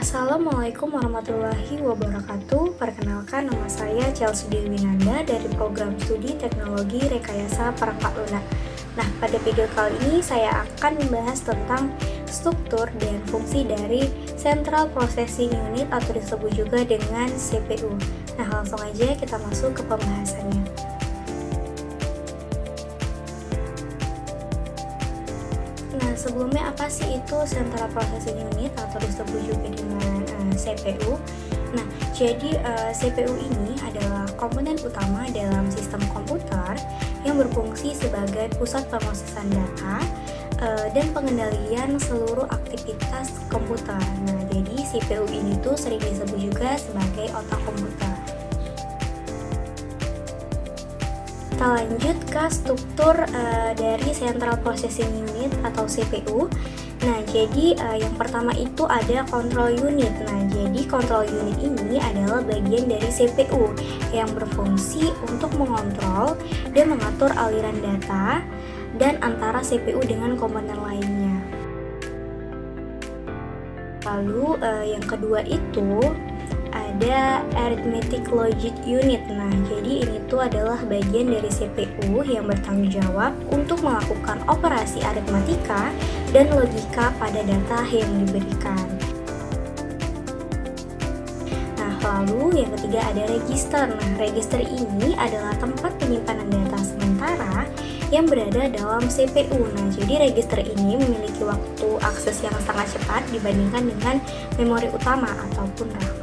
Assalamualaikum warahmatullahi wabarakatuh. Perkenalkan, nama saya Chelsea Dewinanda dari program studi teknologi rekayasa perangkat lunak. Nah, pada video kali ini saya akan membahas tentang struktur dan fungsi dari Central Processing Unit atau disebut juga dengan CPU. Nah, langsung aja kita masuk ke pembahasannya. Nah, sebelumnya apa sih itu Central Processing Unit atau disebut juga dengan CPU? Nah, jadi CPU ini adalah komponen utama dalam sistem komputer yang berfungsi sebagai pusat pemrosesan data dan pengendalian seluruh aktivitas komputer. Nah, jadi CPU ini tuh sering disebut juga sebagai otak komputer. Kita lanjut ke struktur dari Central Processing Unit atau CPU. Nah, jadi yang pertama itu ada control unit. Nah, jadi control unit ini adalah bagian dari CPU yang berfungsi untuk mengontrol dan mengatur aliran data dan antara CPU dengan komponen lainnya. Lalu yang kedua itu ada Arithmetic Logic Unit. Nah, jadi ini tuh adalah bagian dari CPU yang bertanggung jawab untuk melakukan operasi aritmatika dan logika pada data yang diberikan. Nah, lalu yang ketiga ada register. Nah, register ini adalah tempat penyimpanan data sementara yang berada dalam CPU. Nah, jadi register ini memiliki waktu akses yang sangat cepat dibandingkan dengan memori utama ataupun RAM.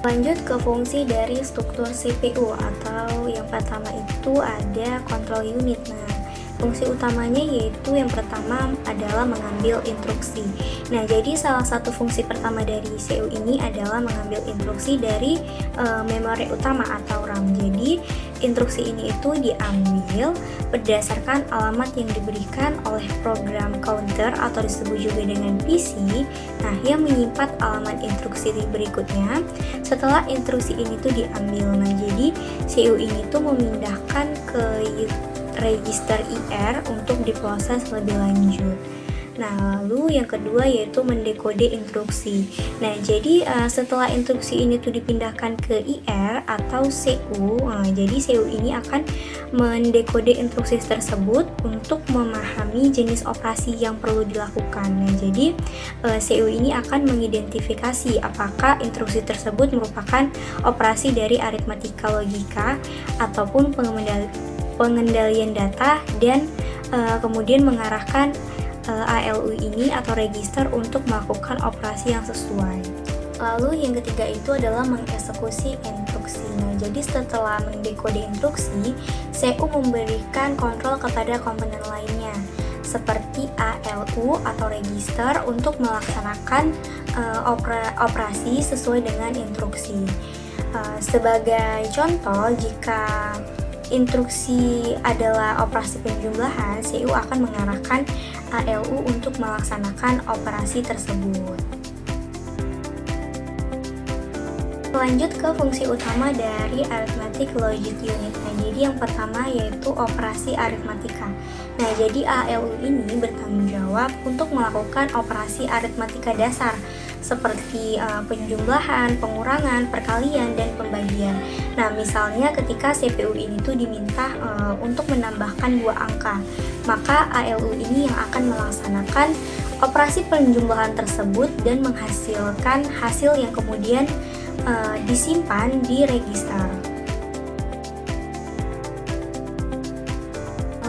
Lanjut ke fungsi dari struktur CPU atau yang pertama itu ada control unit. Nah, fungsi utamanya yaitu yang pertama adalah mengambil instruksi. Nah, jadi salah satu fungsi pertama dari CPU ini adalah mengambil instruksi dari memori utama atau RAM. Jadi instruksi ini itu diambil berdasarkan alamat yang diberikan oleh program counter atau disebut juga dengan PC. Nah, yang menyimpan alamat instruksi berikutnya setelah instruksi ini tuh diambil. Nah, jadi CPU ini tuh memindahkan ke register IR untuk diproses lebih lanjut. Nah, lalu yang kedua yaitu mendekode instruksi. Nah, jadi setelah instruksi ini tuh dipindahkan ke IR atau CU, jadi CU ini akan mendekode instruksi tersebut untuk memahami jenis operasi yang perlu dilakukan. Nah, jadi CU ini akan mengidentifikasi apakah instruksi tersebut merupakan operasi dari aritmatika logika ataupun pengendalian data dan kemudian mengarahkan ALU ini atau register untuk melakukan operasi yang sesuai. Lalu yang ketiga itu adalah mengeksekusi instruksi. Nah, jadi setelah mendekode instruksi, CPU memberikan kontrol kepada komponen lainnya seperti ALU atau register untuk melaksanakan operasi sesuai dengan instruksi. Sebagai contoh, jika instruksi adalah operasi penjumlahan, CPU akan mengarahkan ALU untuk melaksanakan operasi tersebut. Lanjut ke fungsi utama dari Arithmetic Logic Unit. Nah, jadi yang pertama yaitu operasi aritmatika. Nah, jadi ALU ini bertanggung jawab untuk melakukan operasi aritmatika dasar seperti penjumlahan, pengurangan, perkalian, dan pembagian. Nah, misalnya ketika CPU ini tuh diminta untuk menambahkan dua angka, maka ALU ini yang akan melaksanakan operasi penjumlahan tersebut dan menghasilkan hasil yang kemudian disimpan di register.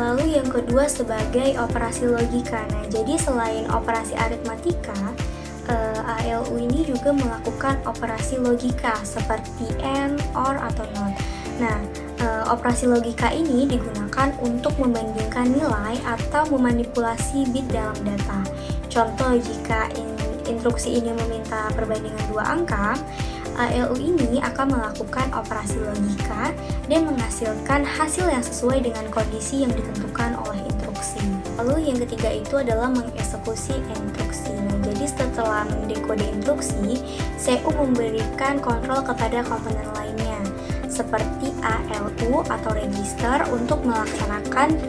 Lalu yang kedua sebagai operasi logika. Nah, jadi selain operasi aritmatika, ALU ini juga melakukan operasi logika seperti AND, OR, atau NOT. Nah, operasi logika ini digunakan untuk membandingkan nilai atau memanipulasi bit dalam data. Contoh, jika instruksi ini meminta perbandingan dua angka, ALU ini akan melakukan operasi logika dan menghasilkan hasil yang sesuai dengan kondisi yang ditentukan oleh instruksi. Lalu yang ketiga itu adalah mengeksekusi instruksi. Nah, jadi setelah mendekode instruksi, CPU memberikan kontrol kepada komponen lainnya seperti ALU atau register untuk melaksanakan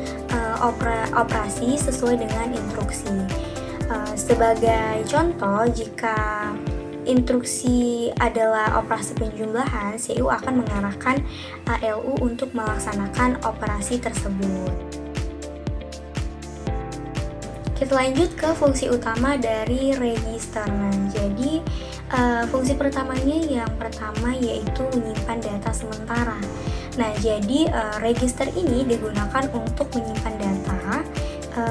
operasi sesuai dengan instruksi. Sebagai contoh, jika instruksi adalah operasi penjumlahan, CPU akan mengarahkan ALU untuk melaksanakan operasi tersebut. Kita lanjut ke fungsi utama dari register. Nah, jadi fungsi pertamanya yang pertama yaitu menyimpan data sementara. Nah, jadi register ini digunakan untuk menyimpan data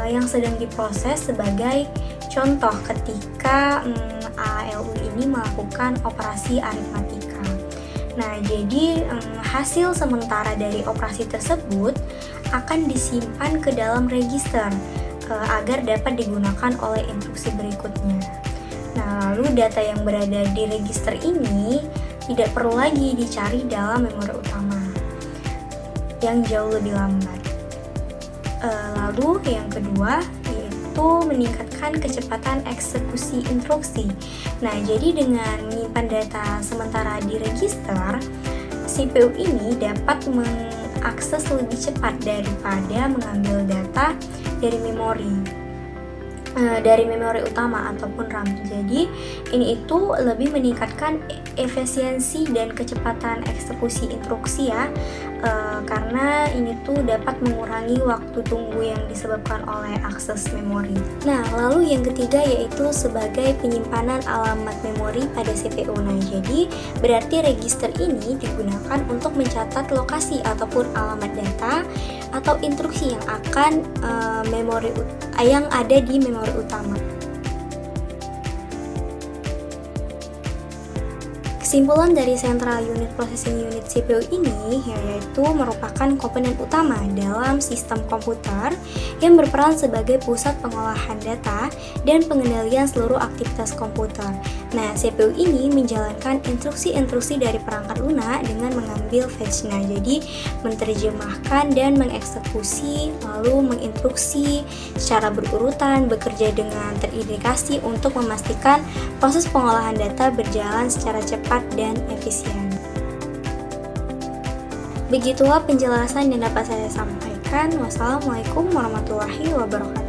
yang sedang diproses. Sebagai contoh, ketika ALU ini melakukan operasi aritmatika. Nah, jadi hasil sementara dari operasi tersebut akan disimpan ke dalam register agar dapat digunakan oleh instruksi berikutnya. Nah, lalu data yang berada di register ini tidak perlu lagi dicari dalam memori utama yang jauh lebih lambat. Lalu yang kedua yaitu meningkatkan kecepatan eksekusi instruksi. Nah, jadi dengan menyimpan data sementara di register, CPU ini dapat mengakses lebih cepat daripada mengambil data dari memori utama ataupun RAM. Jadi ini itu lebih meningkatkan efisiensi dan kecepatan eksekusi instruksi ya, karena ini tuh dapat mengurangi waktu tunggu yang disebabkan oleh akses memori. Nah, lalu yang ketiga yaitu sebagai penyimpanan alamat memori pada CPU. Nah, jadi berarti register ini digunakan untuk mencatat lokasi ataupun alamat data atau instruksi yang akan yang ada di memori utama. Kesimpulan dari Central Unit Processing Unit CPU ini yaitu merupakan komponen utama dalam sistem komputer yang berperan sebagai pusat pengolahan data dan pengendalian seluruh aktivitas komputer. Nah, CPU ini menjalankan instruksi-instruksi dari perangkat lunak dengan mengambil fetch. Nah, jadi menerjemahkan dan mengeksekusi, lalu menginstruksi secara berurutan, bekerja dengan terindikasi untuk memastikan proses pengolahan data berjalan secara cepat dan efisien. Begitulah penjelasan yang dapat saya sampaikan. Wassalamualaikum warahmatullahi wabarakatuh.